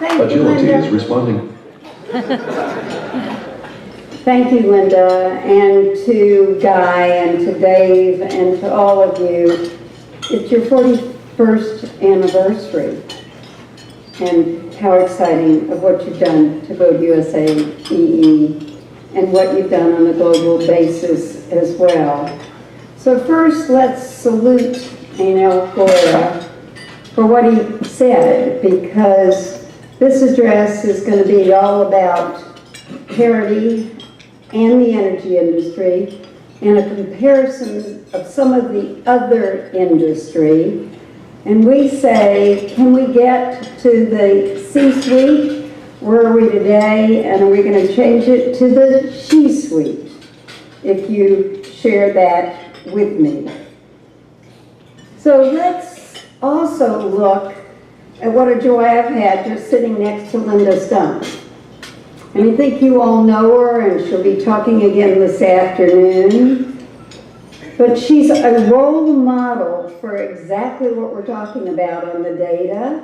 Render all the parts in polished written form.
Thank you, Agility Linda. is responding. Thank you, Linda, and to Guy, and to Dave, and to all of you. It's your 41st anniversary, and how exciting of what you've done to both USA EE and what you've done on a global basis as well. So first, let's salute Anil Gora for what he said, because this address is going to be all about parity and the energy industry and a comparison of some of the other industry. And we say, can we get to the C-suite? Where are we today? And are we going to change it to the she-suite? If you share that with me. So let's also look at what a joy I've had just sitting next to Linda Stumpf. And I think you all know her, and she'll be talking again this afternoon. But she's a role model for exactly what we're talking about on the data.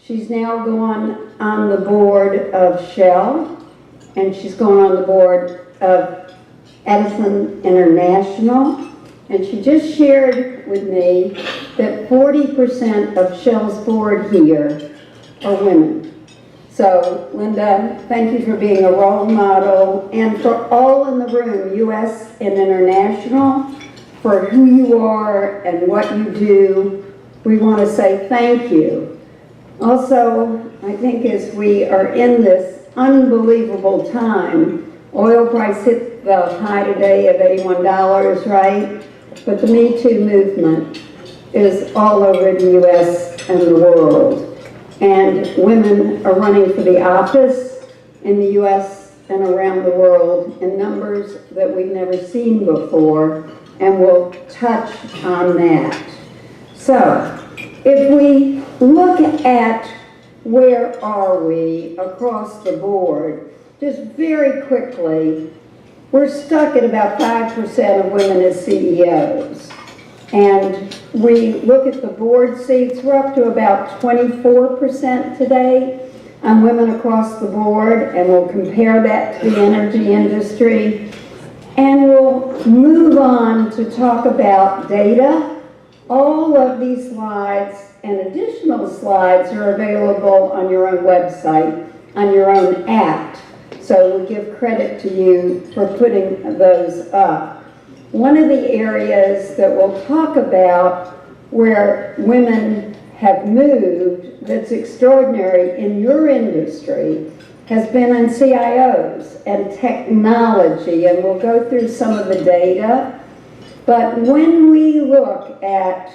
She's now gone on the board of Shell, and she's gone on the board of Edison International. And she just shared with me that 40% of Shell's board here are women. So, Linda, thank you for being a role model, and for all in the room, US and international, for who you are and what you do. We want to say thank you. Also, I think as we are in this unbelievable time, oil price hit the high today of $81, right? But the Me Too movement is all over the US and the world. And women are running for the office in the US and around the world in numbers that we've never seen before, and we'll touch on that. So, if we look at where are we across the board, just very quickly, we're stuck at about 5% of women as CEOs. And we look at the board seats, we're up to about 24% today on women across the board, and we'll compare that to the energy industry. And we'll move on to talk about data. All of these slides and additional slides are available on your own website, on your own app. So we give credit to you for putting those up. One of the areas that we'll talk about where women have moved that's extraordinary in your industry has been in CIOs and technology, and we'll go through some of the data. But when we look at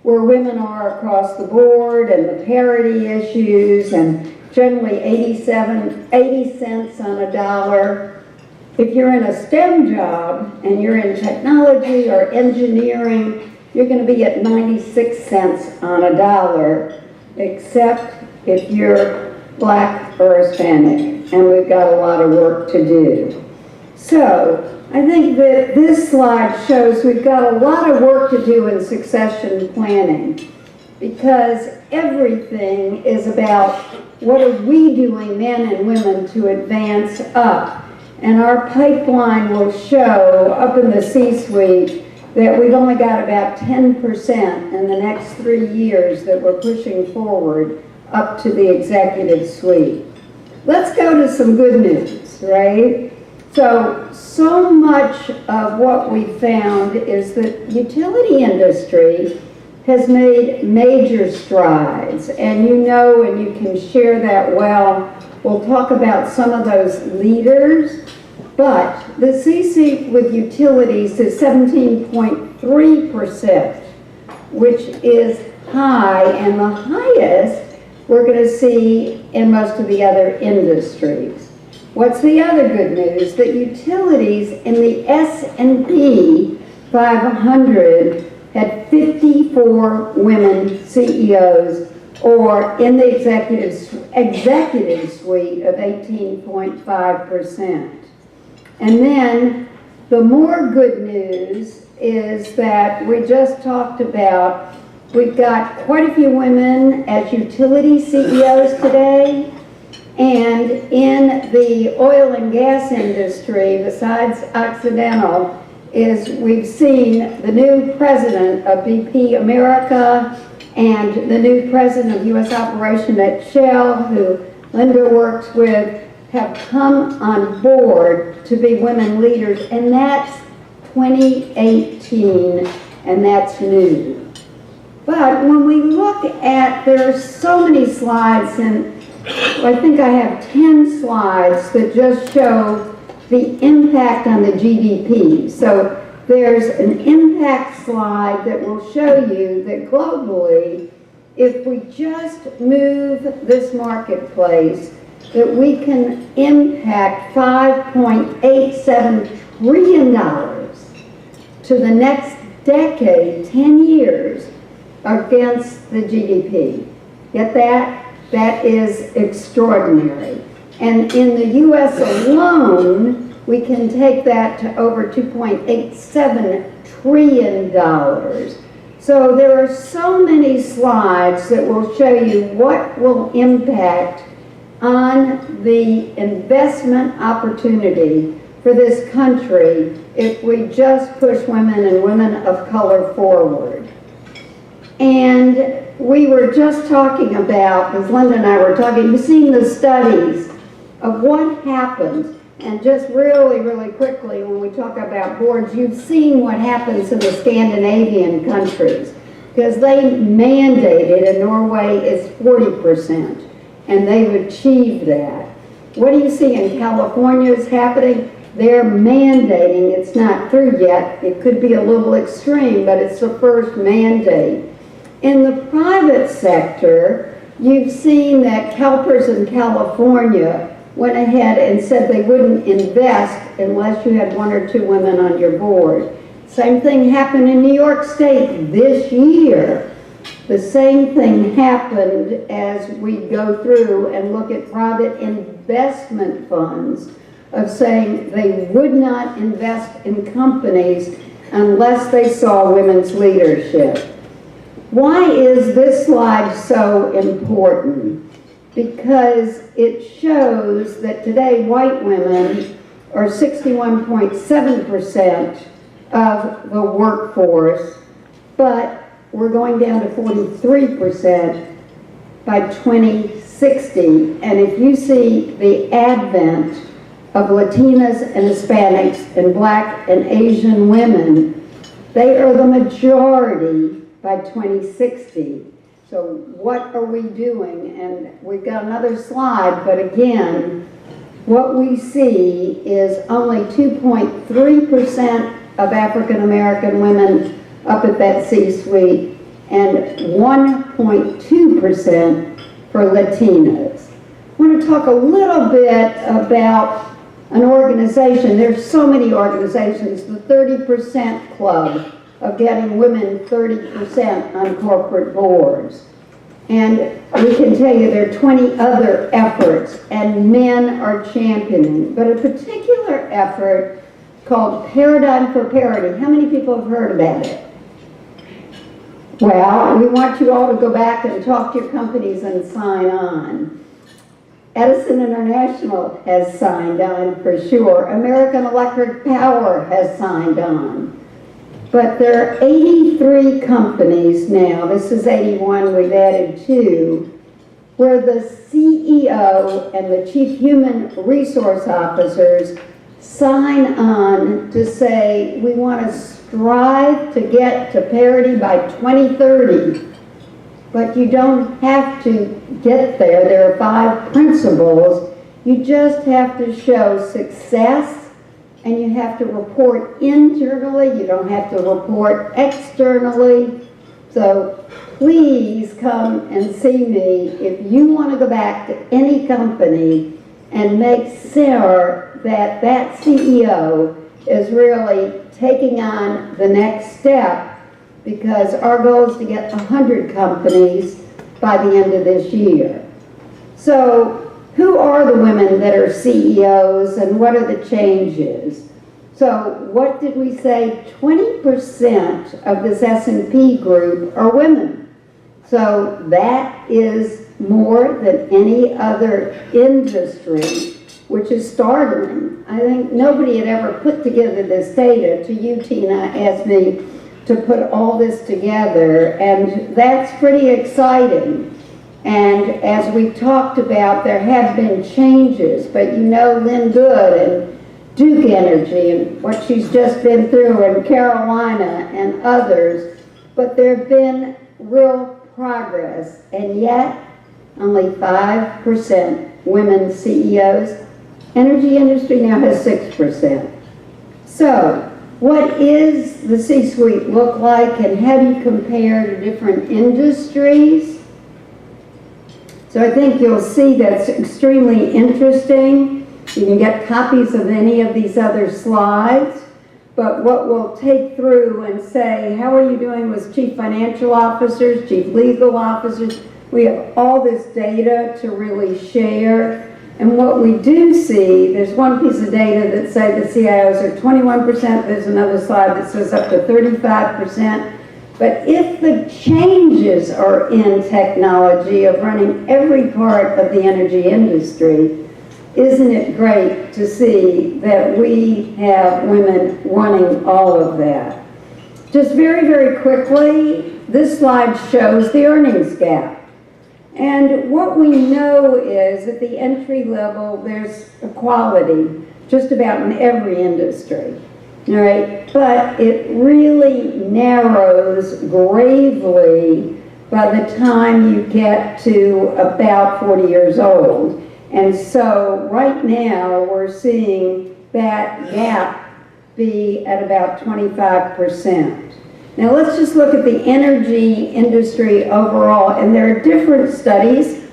where women are across the board and the parity issues, and generally 80 cents on a dollar. If you're in a STEM job and you're in technology or engineering, you're going to be at 96 cents on a dollar, except if you're Black or Hispanic, and we've got a lot of work to do. So I think that this slide shows we've got a lot of work to do in succession planning, because everything is about what are we doing, men and women, to advance up. And our pipeline will show up in the C-suite that we've only got about 10% in the next 3 years that we're pushing forward up to the executive suite. Let's go to some good news, right? So much of what we found is that utility industry has made major strides, and you know, and you can share that well. We'll talk about some of those leaders, but the C-suite with utilities is 17.3%, which is high, and the highest we're going to see in most of the other industries. What's the other good news? That utilities in the S&P 500 had 54 women CEOs, or in the executive suite of 18.5%. And then the more good news is that we just talked about We've got quite a few women as utility CEOs today. And in the oil and gas industry, besides Occidental, we've seen the new president of BP America and the new president of U.S. operation at Shell, who Linda works with, have come on board to be women leaders, and that's 2018, and that's new. But when we look at, there are so many slides, and I think I have 10 slides that just show the impact on the GDP. So there's an impact slide that will show you that globally, if we just move this marketplace, that we can impact $5.87 trillion to the next decade, 10 years, against the GDP. Get that? That is extraordinary. And in the US alone, we can take that to over $2.87 trillion. So there are so many slides that will show you what will impact on the investment opportunity for this country if we just push women and women of color forward. And we were just talking about, as Linda and I were talking, you've seen the studies of what happens. And just really, really quickly, when we talk about boards, you've seen what happens in the Scandinavian countries, because they mandated, and Norway is 40%, and they've achieved that. What do you see in California is happening? They're mandating, it's not through yet, it could be a little extreme, but it's the first mandate. In the private sector, you've seen that CalPERS in California went ahead and said they wouldn't invest unless you had 1 or 2 women on your board. Same thing happened in New York State this year. The same thing happened as we go through and look at private investment funds of saying they would not invest in companies unless they saw women's leadership. Why is this slide so important? Because it shows that today white women are 61.7% of the workforce, but we're going down to 43% by 2060. And if you see the advent of Latinas and Hispanics and Black and Asian women, they are the majority by 2060. So what are we doing? And we've got another slide, but again, what we see is only 2.3% of African American women up at that C-suite and 1.2% for Latinas. I want to talk a little bit about an organization. There's so many organizations, the 30% Club, of getting women 30% on corporate boards. And we can tell you there are 20 other efforts, and men are championing. But a particular effort called Paradigm for Parity. How many people have heard about it? Well, we want you all to go back and talk to your companies and sign on. Edison International has signed on for sure. American Electric Power has signed on. But there are 83 companies now, this is 81, we've added 2, where the CEO and the Chief Human Resource Officers sign on to say we want to strive to get to parity by 2030. But you don't have to get there. There are 5 principles. You just have to show success, and you have to report internally. You don't have to report externally. So please come and see me if you want to go back to any company and make sure that that CEO is really taking on the next step, because our goal is to get 100 companies by the end of this year. So who are the women that are CEOs and what are the changes? So what did we say? 20% of this S&P group are women. So that is more than any other industry, which is startling. I think nobody had ever put together this data. To you, Tina, asked me to put all this together, and that's pretty exciting. And as we talked about, there have been changes, but you know Lynn Good and Duke Energy and what she's just been through, and Carolina and others, but there have been real progress, and yet only 5% women CEOs. Energy industry now has 6%. So what is the C-suite look like, and how do you compare to different industries? So I think you'll see that's extremely interesting. You can get copies of any of these other slides, but what we'll take through and say, how are you doing with chief financial officers, chief legal officers? We have all this data to really share. And what we do see, there's one piece of data that say the CIOs are 21%, there's another slide that says up to 35%. But if the changes are in technology of running every part of the energy industry, isn't it great to see that we have women running all of that? Just very, very quickly, this slide shows the earnings gap. And what we know is at the entry level, there's equality just about in every industry, all right? But it really narrows gravely by the time you get to about 40 years old. And so right now we're seeing that gap be at about 25%. Now let's just look at the energy industry overall, and there are different studies.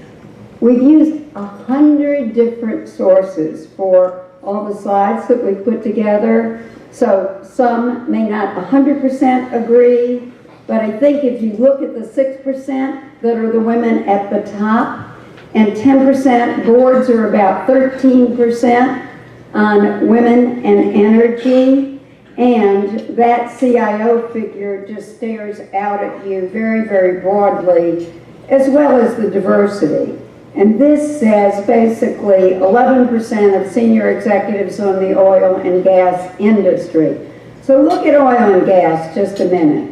We've used 100 different sources for all the slides that we've put together. So some may not 100% agree, but I think if you look at the 6% that are the women at the top, and 10% boards are about 13% on women and energy, and that CIO figure just stares out at you very, very broadly, as well as the diversity. And this says basically 11% of senior executives on the oil and gas industry. So look at oil and gas just a minute.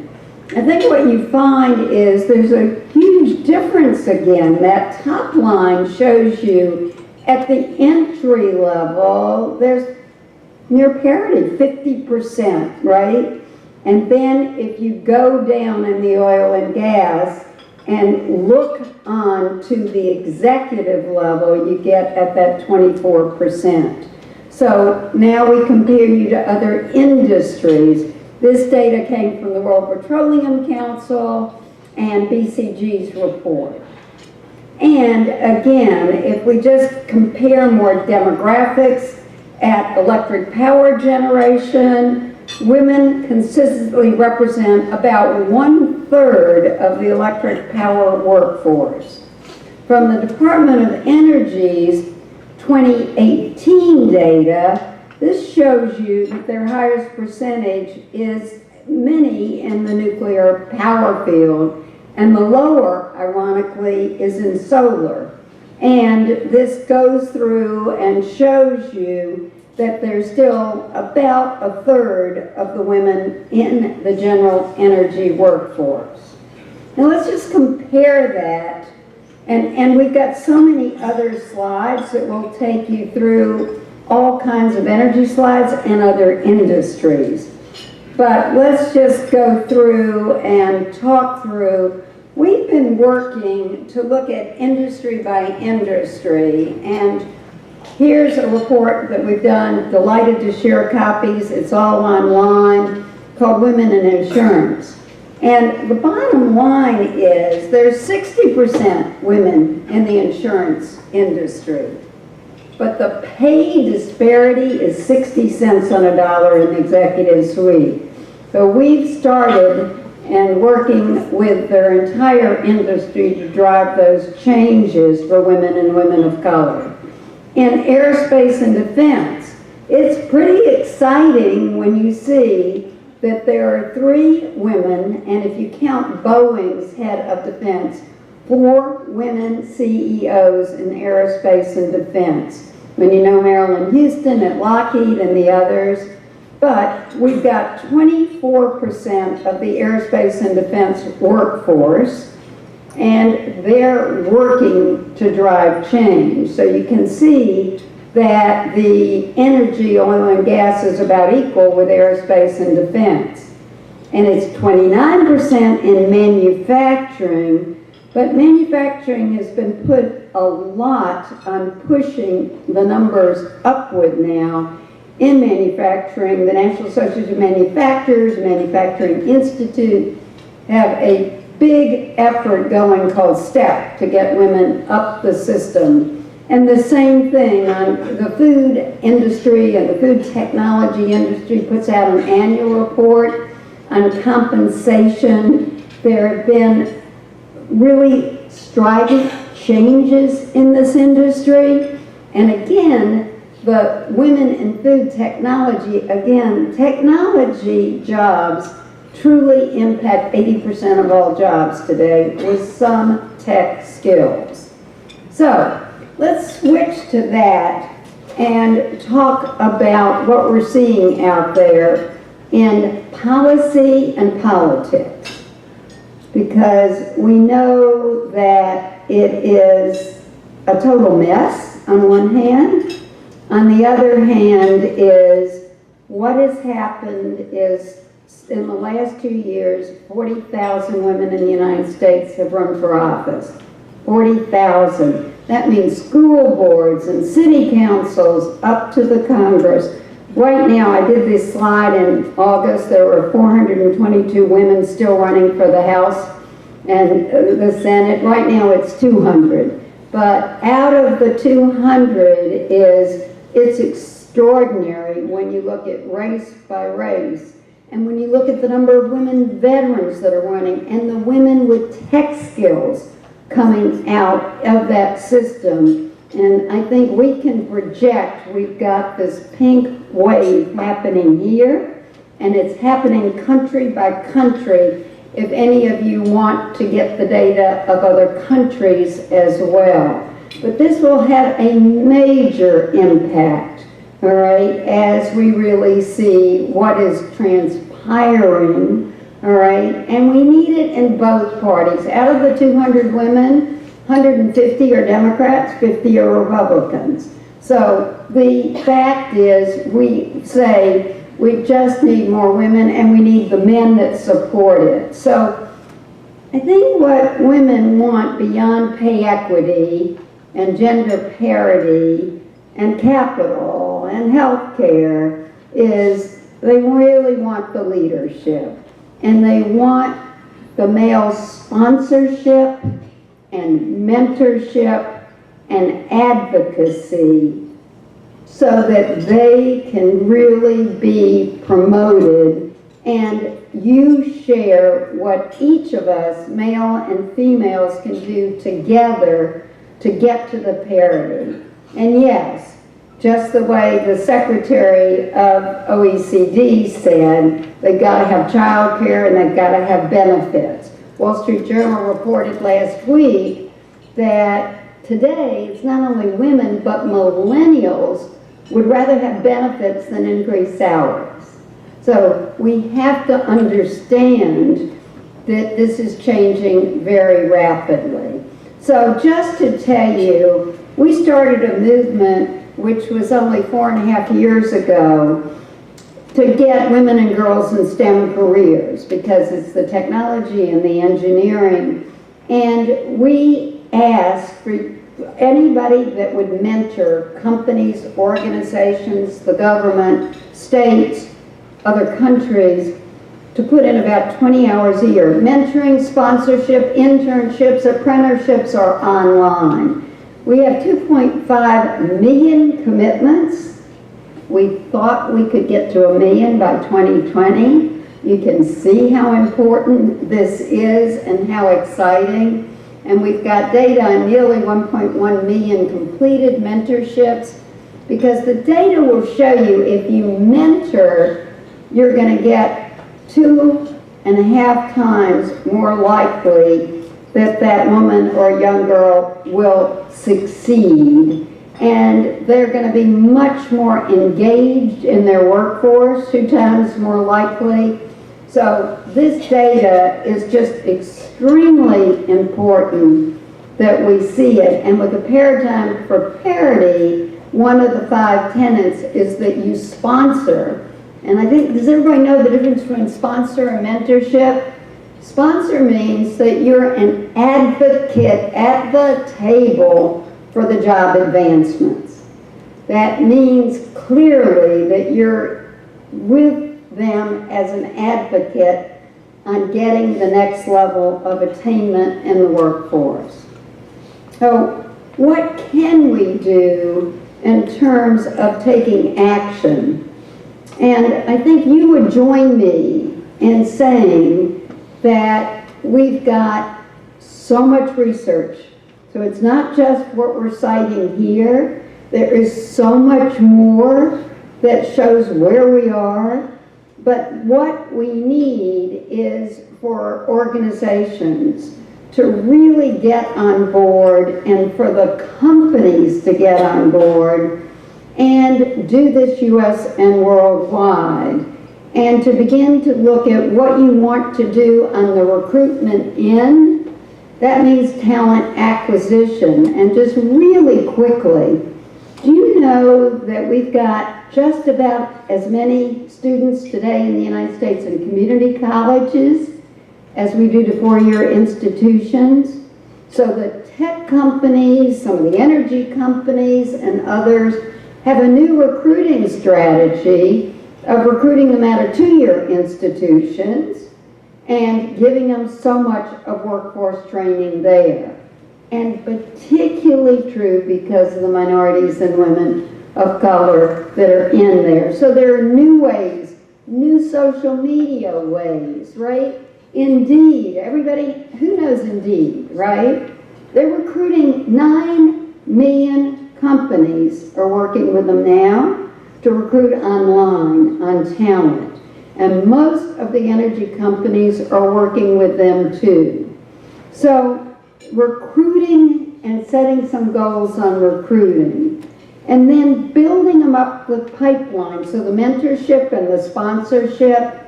I think what you find is there's a huge difference again. That top line shows you at the entry level, there's near parity, 50%, right? And then if you go down in the oil and gas and look on to the executive level, you get at that 24%. So now we compare you to other industries. This data came from the World Petroleum Council and BCG's report. And again, if we just compare more demographics at electric power generation, women consistently represent about 1/3 of the electric power workforce. From the Department of Energy's 2018 data, this shows you that their highest percentage is many in the nuclear power field, and the lower, ironically, is in solar. And this goes through and shows you that there's still about 1/3 of the women in the general energy workforce. Now let's just compare that, and we've got so many other slides that will take you through all kinds of energy slides and other industries. But let's just go through and talk through. We've been working to look at industry by industry, and here's a report that we've done, delighted to share copies, it's all online, called Women in Insurance. And the bottom line is there's 60% women in the insurance industry. But the pay disparity is 60 cents on a dollar in the executive suite. So we've started and working with their entire industry to drive those changes for women and women of color. In aerospace and defense, it's pretty exciting when you see that there are 3 women, and if you count Boeing's head of defense, 4 women CEOs in aerospace and defense. When you know Marilyn Houston at Lockheed and the others, but we've got 24% of the aerospace and defense workforce, and they're working to drive change. So you can see that the energy, oil and gas is about equal with aerospace and defense. And it's 29% in manufacturing, but manufacturing has been put a lot on pushing the numbers upward now. In manufacturing, the National Association of Manufacturers, Manufacturing Institute have a big effort going called STEP to get women up the system. And the same thing on the food industry, and the food technology industry puts out an annual report on compensation. There have been really strident changes in this industry. And again, the women in food technology, again, technology jobs truly impact 80% of all jobs today with some tech skills. So let's switch to that and talk about what we're seeing out there in policy and politics, because we know that it is a total mess on one hand. On the other hand is what has happened is in the last 2 years, 40,000 women in the United States have run for office. 40,000. That means school boards and city councils up to the Congress. Right now, I did this slide in August, there were 422 women still running for the House and the Senate. Right now it's 200. But out of the 200 it's extraordinary when you look at race by race. And when you look at the number of women veterans that are running and the women with tech skills coming out of that system. And I think we can project, we've got this pink wave happening here, and it's happening country by country, if any of you want to get the data of other countries as well. But this will have a major impact, all right, as we really see what is transpiring, all right, and we need it in both parties. Out of the 200 women, 150 are Democrats, 50 are Republicans. So the fact is, we say we just need more women and we need the men that support it. So I think what women want beyond pay equity and gender parity and capital and health care is they really want the leadership, and they want the male sponsorship and mentorship and advocacy so that they can really be promoted, and you share what each of us, male and females, can do together to get to the parity. And yes, just the way the Secretary of OECD said, they've got to have child care and they've got to have benefits. Wall Street Journal reported last week that today it's not only women but millennials would rather have benefits than increased salaries. So we have to understand that this is changing very rapidly. So just to tell you, we started a movement which was only 4.5 years ago to get women and girls in STEM careers, because it's the technology and the engineering. And we asked for anybody that would mentor companies, organizations, the government, states, other countries, to put in about 20 hours a year. Mentoring, sponsorship, internships, apprenticeships are online. We have 2.5 million commitments. We thought we could get to 1 million by 2020. You can see how important this is and how exciting. And we've got data on nearly 1.1 million completed mentorships. because the data will show you if you mentor, you're going to get 2.5 times more likely that that woman or young girl will succeed. And they're going to be much more engaged in their workforce, 2 times more likely. So this data is just extremely important that we see it. And with the paradigm for parity, one of the 5 tenets is that you sponsor. And I think, does everybody know the difference between sponsor and mentorship? Sponsor means that you're an advocate at the table for the job advancements. That means clearly that you're with them as an advocate on getting the next level of attainment in the workforce. So what can we do in terms of taking action? And I think you would join me in saying that we've got so much research. So it's not just what we're citing here. There is so much more that shows where we are. But what we need is for organizations to really get on board and for the companies to get on board and do this U.S. and worldwide, and to begin to look at what you want to do on the recruitment end. That means talent acquisition. And just really quickly, do you know that we've got just about as many students today in the United States in community colleges as we do to 4-year institutions? So the tech companies, some of the energy companies, and others have a new recruiting strategy of recruiting them out of 2-year institutions and giving them so much of workforce training there. And particularly true because of the minorities and women of color that are in there. So there are new ways, new social media ways, right? Indeed, everybody, who knows Indeed, right? They're recruiting 9 million companies are working with them now to recruit online on talent. And most of the energy companies are working with them too. So recruiting and setting some goals on recruiting, and then building them up the pipeline. So the mentorship and the sponsorship,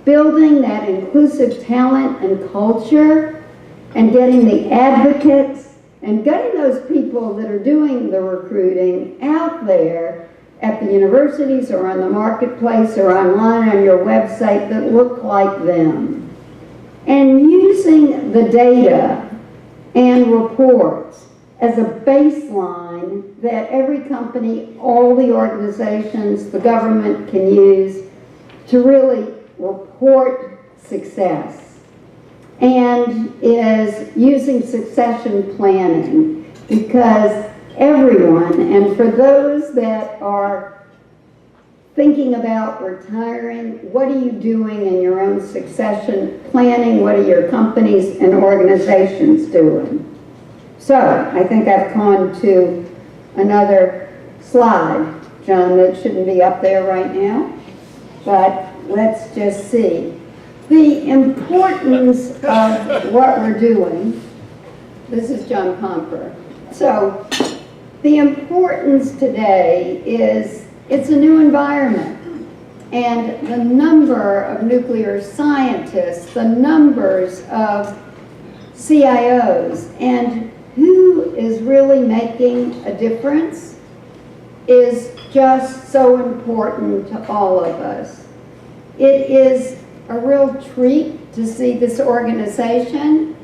building that inclusive talent and culture, and getting the advocates, and getting those people that are doing the recruiting out there at the universities or on the marketplace or online on your website that look like them. And using the data and reports as a baseline that every company, all the organizations, the government can use to really report success, and is using succession planning, because everyone, and for those that are thinking about retiring, what are you doing in your own succession planning? What are your companies and organizations doing? So I think I've gone to another slide, John, that shouldn't be up there right now, but let's just see. The importance of what we're doing, this is John Pomper. So the importance today is it's a new environment. And the number of nuclear scientists, the numbers of CIOs, and who is really making a difference is just so important to all of us. It is a real treat to see this organization,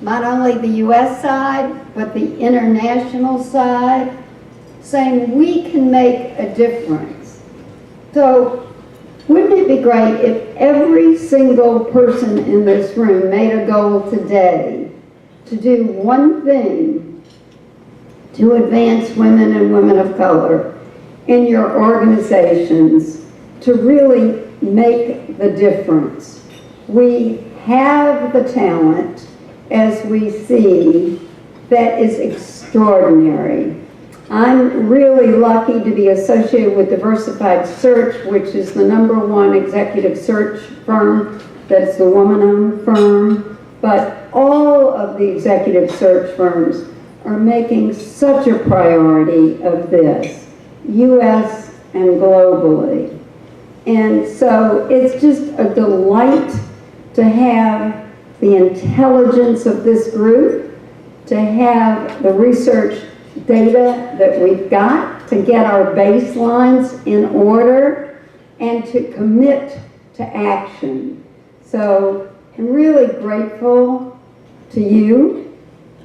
not only the US side, but the international side, saying we can make a difference. So wouldn't it be great if every single person in this room made a goal today to do one thing to advance women and women of color in your organizations to really make the difference? We have the talent, as we see, that is extraordinary. I'm really lucky to be associated with Diversified Search, which is the #1 executive search firm. That's the woman-owned firm. But all of the executive search firms are making such a priority of this, U.S. and globally. And so it's just a delight to have the intelligence of this group, to have the research data that we've got, to get our baselines in order, and to commit to action. So I'm really grateful to you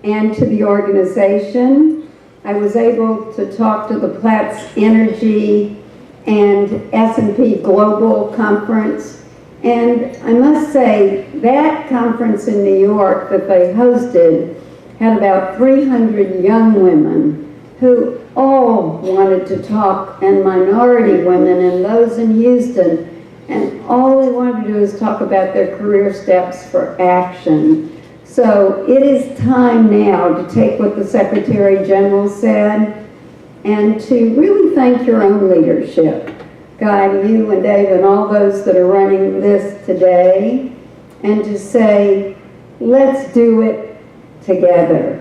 and to the organization. I was able to talk to the Platts Energy and S&P Global Conference, and I must say that conference in New York that they hosted had about 300 young women who all wanted to talk, and minority women and those in Houston, and all they wanted to do is talk about their career steps for action. So it is time now to take what the Secretary General said and to really thank your own leadership. God, you and Dave and all those that are running this today, and to say, let's do it together.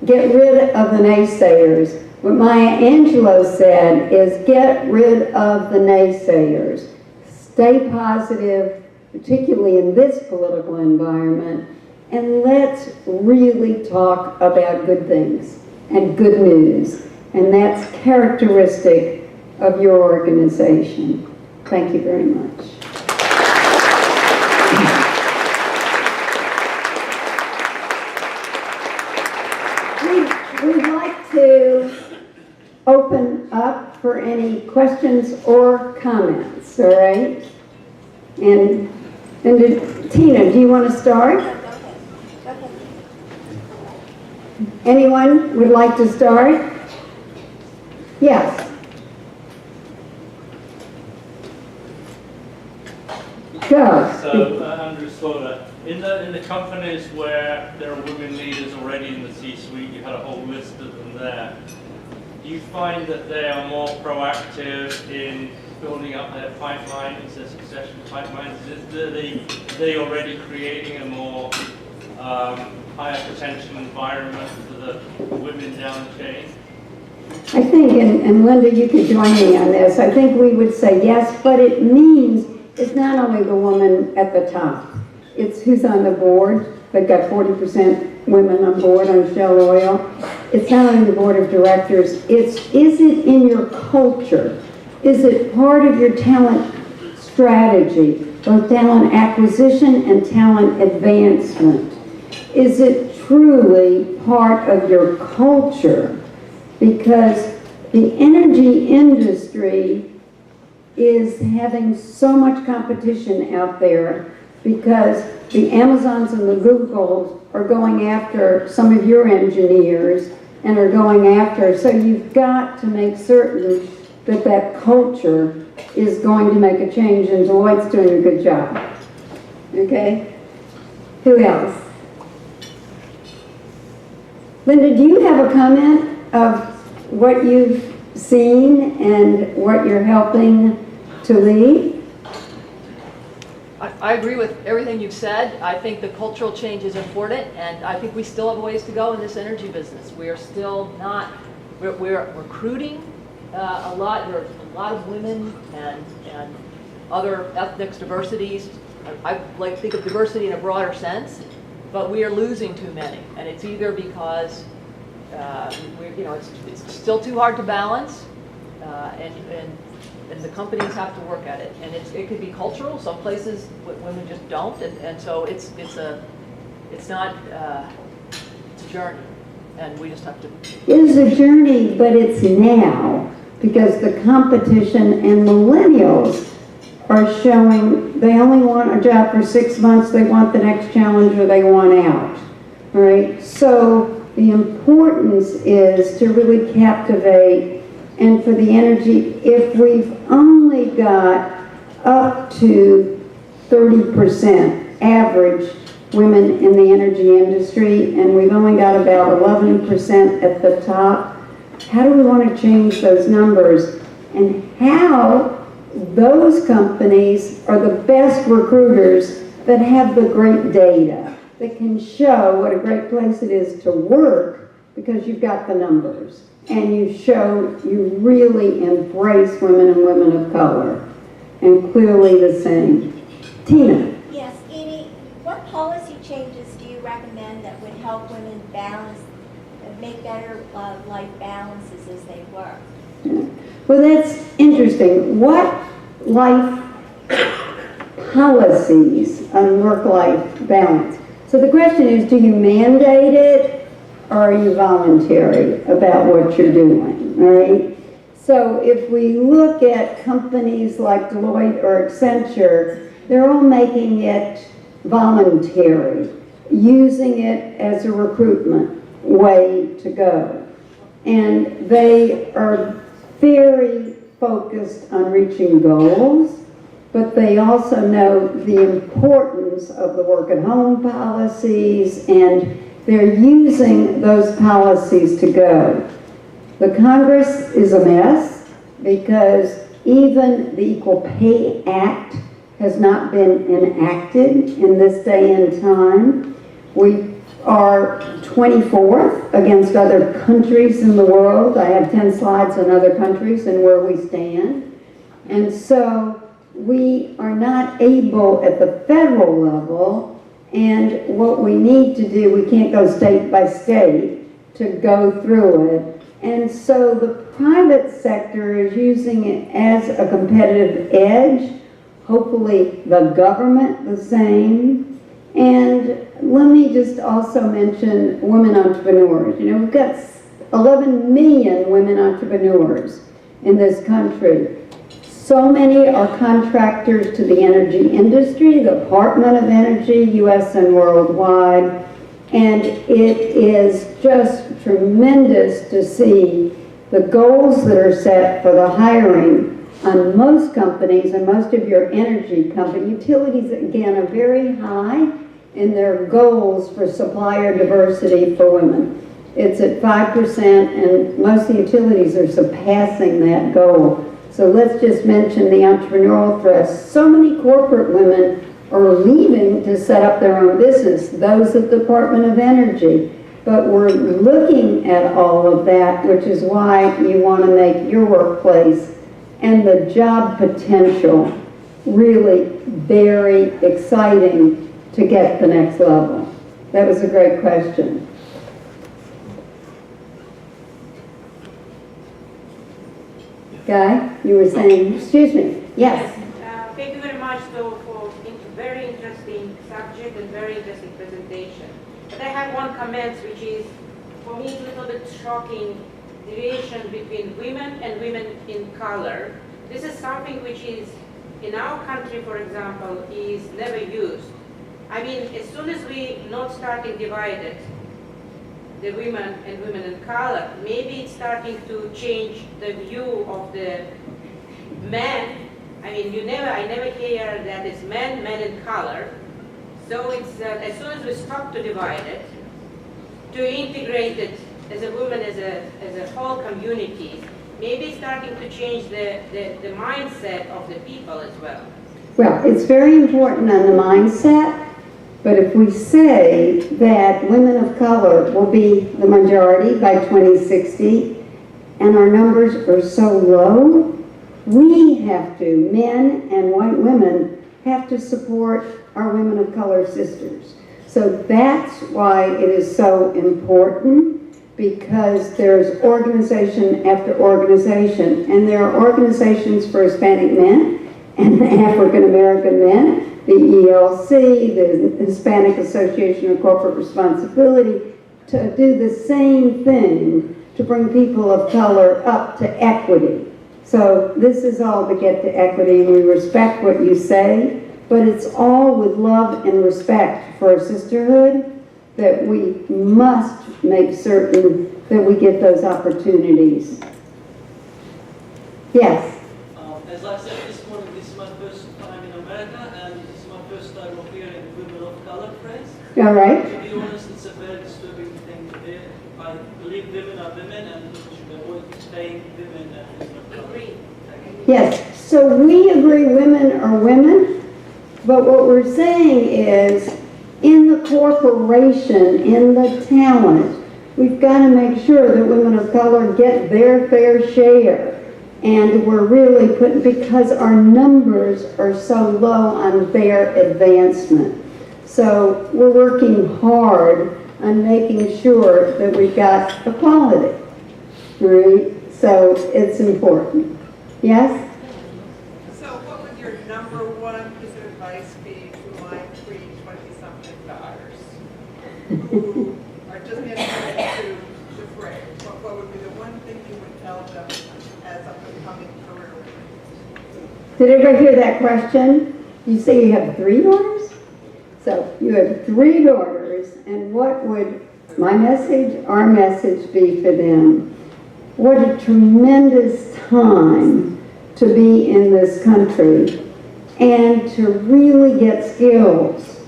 Get rid of the naysayers. What Maya Angelou said is get rid of the naysayers. Stay positive, particularly in this political environment, and let's really talk about good things and good news. And that's characteristic of your organization. Thank you very much. We'd like to open up for any questions or comments, all right? And Tina, do you want to start? Anyone would like to start? Yes. Go. So, Andrew Slaughter, in the companies where there are women leaders already in the C-suite, you had a whole list of them there. Do you find that they are more proactive in building up their pipelines, their succession pipelines? Are they already creating a more higher potential environment for the women down the chain? I think, and Linda, you could join me on this, I think we would say yes, but it means it's not only the woman at the top, it's who's on the board. They've got 40% women on board on Shell Oil. It's not only the board of directors, is it in your culture? Is it part of your talent strategy, both talent acquisition and talent advancement? Is it truly part of your culture? Because the energy industry is having so much competition out there because the Amazons and the Googles are going after some of your engineers and are going after, so you've got to make certain that that culture is going to make a change, and Deloitte's doing a good job. Okay? Who else? Linda, do you have a comment of what you've seen and what you're helping to lead? I agree with everything you've said. I think the cultural change is important, and I think we still have a ways to go in this energy business. We are still not, we're recruiting a lot. There are a lot of women and other ethnic diversities. I like to think of diversity in a broader sense, but we are losing too many, and it's either because it's still too hard to balance, and the companies have to work at it, and it could be cultural. Some places women just don't, and so it's a journey, and we just have to. It is a journey, but it's now, because the competition and millennials are showing they only want a job for 6 months, they want the next challenge, or they want out, right? So the importance is to really captivate. And for the energy, if we've only got up to 30% average women in the energy industry, and we've only got about 11% at the top. How do we want to change those numbers? And how those companies are the best recruiters that have the great data, that can show what a great place it is to work because you've got the numbers. And you show you really embrace women and women of color. And clearly the same. Tina. Yes, Edie, what policy changes do you recommend that would help women balance, make better life balances as they work? Well, that's interesting. What life policies on work-life balance? So the question is, do you mandate it or are you voluntary about what you're doing, right? So if we look at companies like Deloitte or Accenture, they're all making it voluntary, using it as a recruitment way to go. And they are very focused on reaching goals, but they also know the importance of the work at home policies, and they're using those policies to go. The Congress is a mess because even the Equal Pay Act has not been enacted in this day and time. We are 24th against other countries in the world. I have 10 slides on other countries and where we stand. And so we are not able at the federal level, and what we need to do, we can't go state by state to go through it. And so the private sector is using it as a competitive edge, hopefully the government the same. And let me just also mention women entrepreneurs. You know, we've got 11 million women entrepreneurs in this country. So many are contractors to the energy industry, the Department of Energy, US and worldwide. And it is just tremendous to see the goals that are set for the hiring on most companies, and most of your energy company utilities, again, are very high in their goals for supplier diversity for women. It's at 5%, and most of the utilities are surpassing that goal. So let's just mention the entrepreneurial thrust. So many corporate women are leaving to set up their own business, those at the Department of Energy. But we're looking at all of that, which is why you want to make your workplace and the job potential really very exciting to get the next level. That was a great question. Guy, you were saying, excuse me, yes. Thank you very much though for very interesting subject and very interesting presentation. But I have one comment which is, for me, it's a little bit shocking, deviation between women and women in color. This is something which is, in our country, for example, is never used. I mean, as soon as we not starting divided, the women and women in color, maybe it's starting to change the view of the men. I mean, I never hear that it's men in color. So it's, as soon as we stop to divide it, to integrate it as a woman, as a whole community, maybe starting to change the mindset of the people as well. Well, it's very important on the mindset, but if we say that women of color will be the majority by 2060, and our numbers are so low, we have to, men and white women, have to support our women of color sisters. So that's why it is so important, because there's organization after organization, and there are organizations for Hispanic men and African American men, the ELC, the Hispanic Association of Corporate Responsibility, to do the same thing to bring people of color up to equity. So this is all to get to equity, and we respect what you say, but it's all with love and respect for a sisterhood, that we must make certain that we get those opportunities. Yes? As I said this morning, this is my first time in America, and this is my first time of hearing women of color phrase. All right? To be honest, it's a very disturbing thing to hear. I believe women are women and we should avoid saying women and women of color. Agree. Yes, so we agree women are women, but what we're saying is, in the corporation, in the talent, we've got to make sure that women of color get their fair share. And we're really putting, because our numbers are so low on their advancement. So we're working hard on making sure that we've got equality, right? So it's important. Yes? So what would your number one piece of advice be to my 20-something daughters who are just getting ready to fray? What would be the one thing you would tell them as up-and-coming career women? Did everybody hear that question? You say you have 3 daughters? So you have 3 daughters, and what would my message, our message be for them? What a tremendous time to be in this country and to really get skills,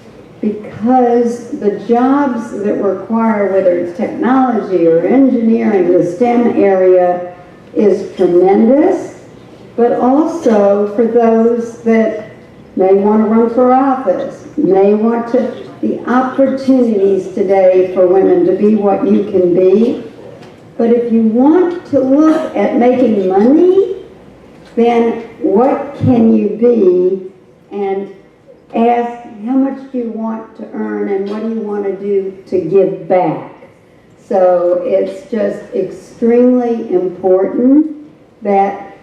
because the jobs that require, whether it's technology or engineering, the STEM area is tremendous, but also for those that may want to run for office, may want to, the opportunities today for women to be what you can be. But if you want to look at making money, then what can you be, and ask how much do you want to earn and what do you want to do to give back. So it's just extremely important that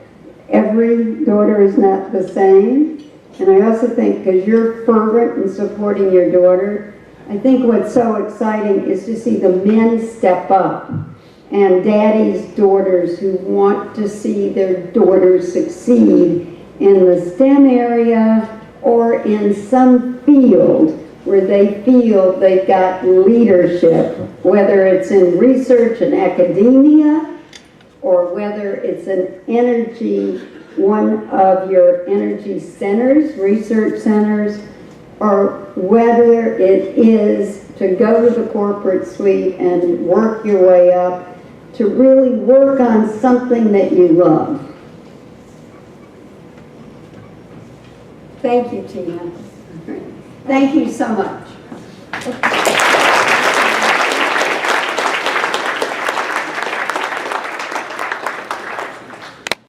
every daughter is not the same. And I also think, because you're fervent in supporting your daughter, I think what's so exciting is to see the men step up, and daddy's daughters who want to see their daughters succeed in the STEM area or in some field where they feel they've got leadership, whether it's in research and academia, or whether it's an energy, one of your energy centers, research centers, or whether it is to go to the corporate suite and work your way up, to really work on something that you love. Thank you, Tina. Thank you so much.